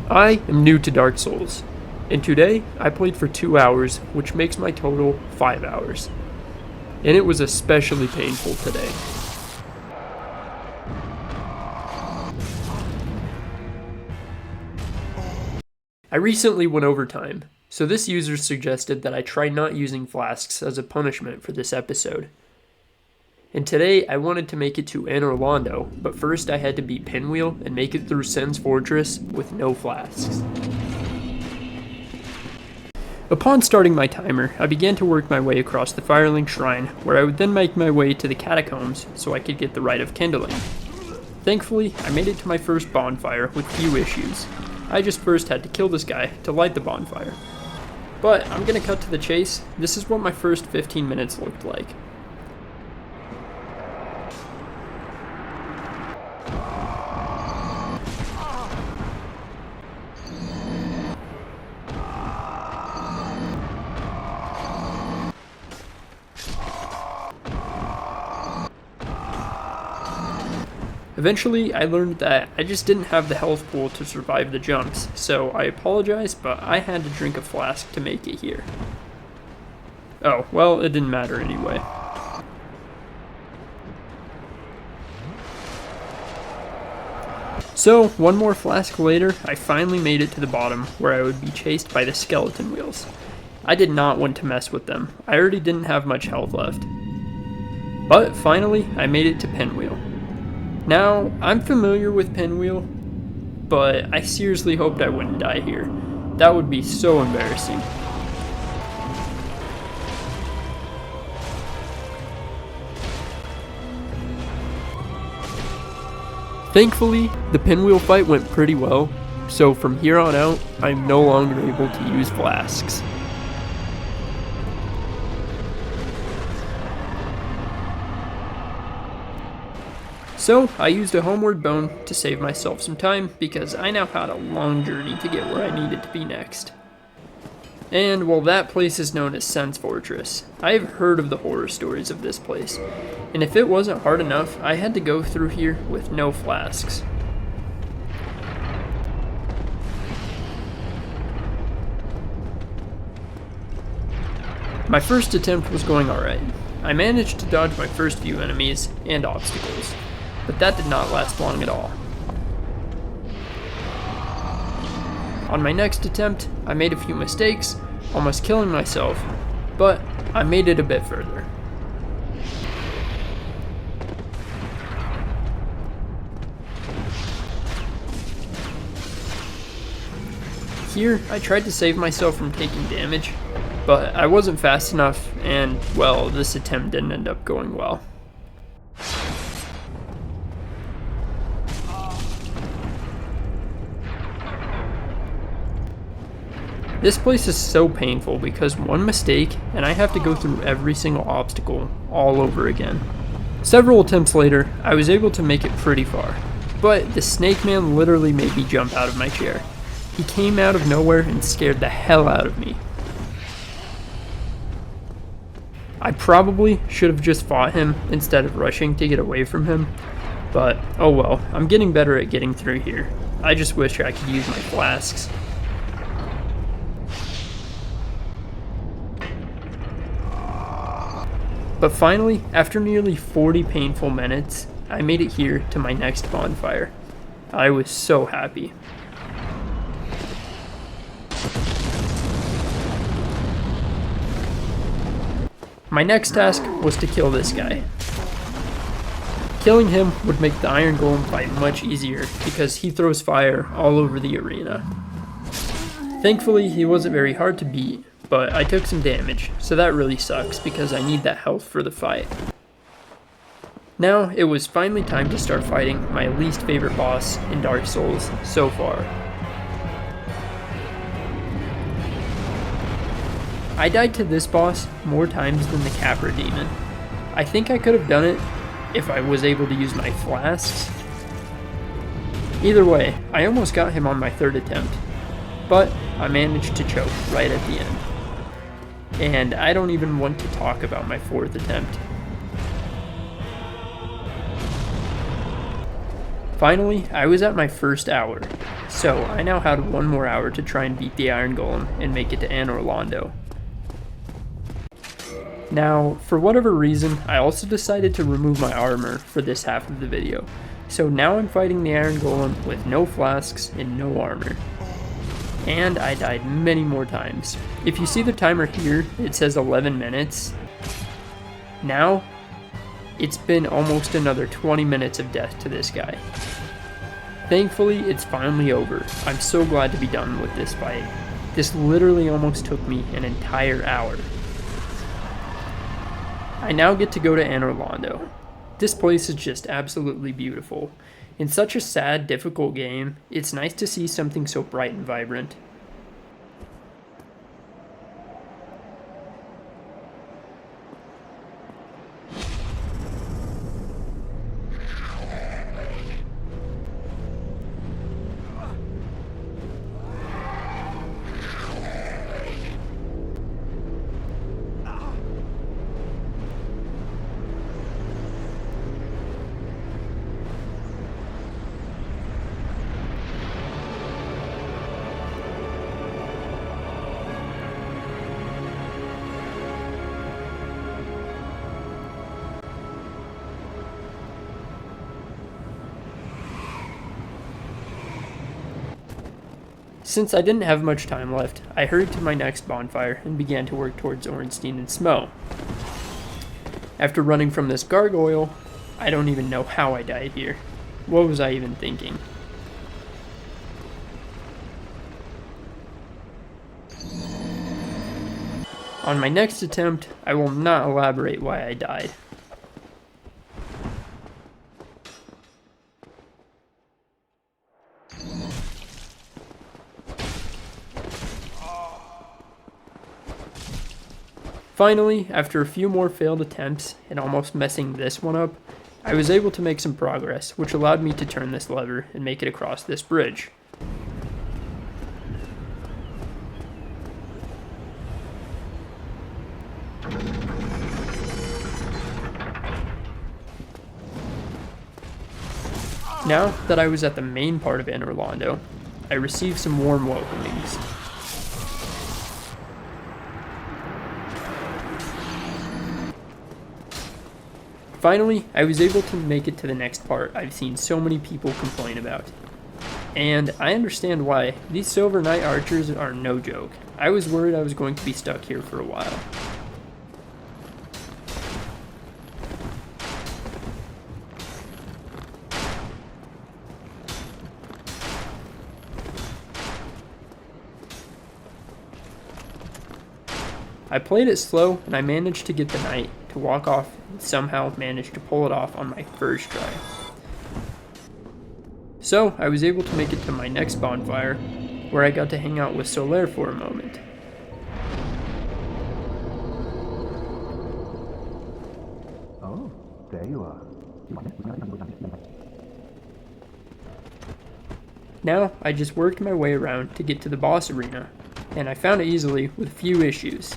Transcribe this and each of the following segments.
I am new to Dark Souls, and today I played for 2 hours, which makes my total 5 hours. And it was especially painful today. I recently went overtime, so this user suggested that I try not using flasks as a punishment for this episode. And today I wanted to make it to Anne Orlando, but first I had to beat Pinwheel and make it through Sen's Fortress with no flasks. Upon starting my timer, I began to work my way across the Firelink Shrine, where I would then make my way to the catacombs so I could get the Rite of Kindling. Thankfully, I made it to my first bonfire with few issues. I just first had to kill this guy to light the bonfire. But I'm gonna cut to the chase. This is what my first 15 minutes looked like. Eventually, I learned that I just didn't have the health pool to survive the jumps, so I apologize, but I had to drink a flask to make it here. Oh, well, it didn't matter anyway. So, one more flask later, I finally made it to the bottom, where I would be chased by the skeleton wheels. I did not want to mess with them. I already didn't have much health left. But finally, I made it to Pinwheel. Now, I'm familiar with Pinwheel, but I seriously hoped I wouldn't die here. That would be so embarrassing. Thankfully, the Pinwheel fight went pretty well, so from here on out, I'm no longer able to use flasks. So, I used a homeward bone to save myself some time because I now had a long journey to get where I needed to be next. And while that place is known as Sen's Fortress, I have heard of the horror stories of this place, and if it wasn't hard enough, I had to go through here with no flasks. My first attempt was going alright. I managed to dodge my first few enemies and obstacles, but that did not last long at all. On my next attempt, I made a few mistakes, almost killing myself, but I made it a bit further. Here, I tried to save myself from taking damage, but I wasn't fast enough, and, well, this attempt didn't end up going well. This place is so painful because one mistake and I have to go through every single obstacle all over again. Several attempts later, I was able to make it pretty far, but the snake man literally made me jump out of my chair. He came out of nowhere and scared the hell out of me. I probably should have just fought him instead of rushing to get away from him, but oh well, I'm getting better at getting through here. I just wish I could use my flasks. But finally, after nearly 40 painful minutes, I made it here to my next bonfire. I was so happy. My next task was to kill this guy. Killing him would make the Iron Golem fight much easier because he throws fire all over the arena. Thankfully, he wasn't very hard to beat, but I took some damage, so that really sucks because I need that health for the fight. Now, it was finally time to start fighting my least favorite boss in Dark Souls so far. I died to this boss more times than the Capra Demon. I think I could have done it if I was able to use my flasks. Either way, I almost got him on my third attempt, but I managed to choke right at the end. And I don't even want to talk about my fourth attempt. Finally, I was at my first hour, So I now had 1 more hour to try and beat the Iron Golem and make it to Anor Londo. Now, for whatever reason, I also decided to remove my armor for this half of the video. So now I'm fighting the Iron Golem with no flasks and no armor. And I died many more times. If you see the timer here, it says 11 minutes. Now, it's been almost another 20 minutes of death to this guy. Thankfully, it's finally over. I'm so glad to be done with this fight. This literally almost took me an entire hour. I now get to go to Anor Londo. This place is just absolutely beautiful. In such a sad, difficult game, it's nice to see something so bright and vibrant. Since I didn't have much time left, I hurried to my next bonfire and began to work towards Ornstein and Smo. After running from this gargoyle, I don't even know how I died here. What was I even thinking? On my next attempt, I will not elaborate why I died. Finally, after a few more failed attempts and almost messing this one up, I was able to make some progress, which allowed me to turn this lever and make it across this bridge. Now that I was at the main part of Anor Londo, I received some warm welcomings. Finally, I was able to make it to the next part I've seen so many people complain about. And I understand why. These Silver Knight archers are no joke. I was worried I was going to be stuck here for a while. I played it slow and I managed to get the knight to walk off and somehow managed to pull it off on my first try. So I was able to make it to my next bonfire where I got to hang out with Solaire for a moment. Oh, there you are. Now I just worked my way around to get to the boss arena, and I found it easily with few issues.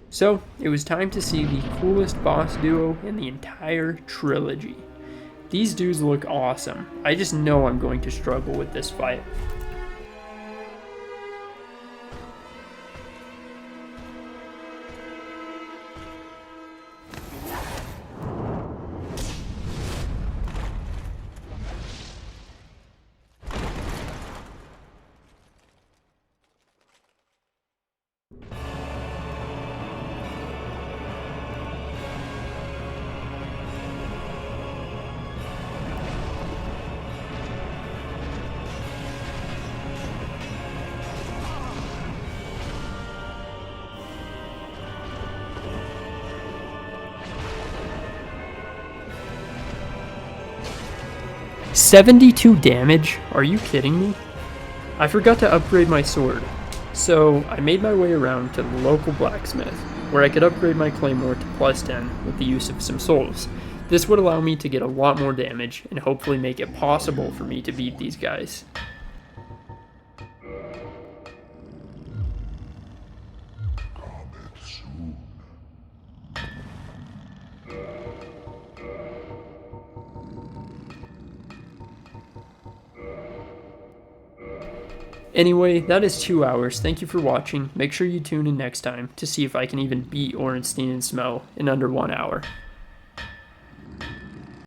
So, it was time to see the coolest boss duo in the entire trilogy. These dudes look awesome. I just know I'm going to struggle with this fight. $72 damage? Are you kidding me? I forgot to upgrade my sword, so I made my way around to the local blacksmith, where I could upgrade my claymore to +10 with the use of some souls. This would allow me to get a lot more damage and hopefully make it possible for me to beat these guys. Anyway, that is 2 hours. Thank you for watching. Make sure you tune in next time to see if I can even beat Orenstein and Smell in under 1 hour.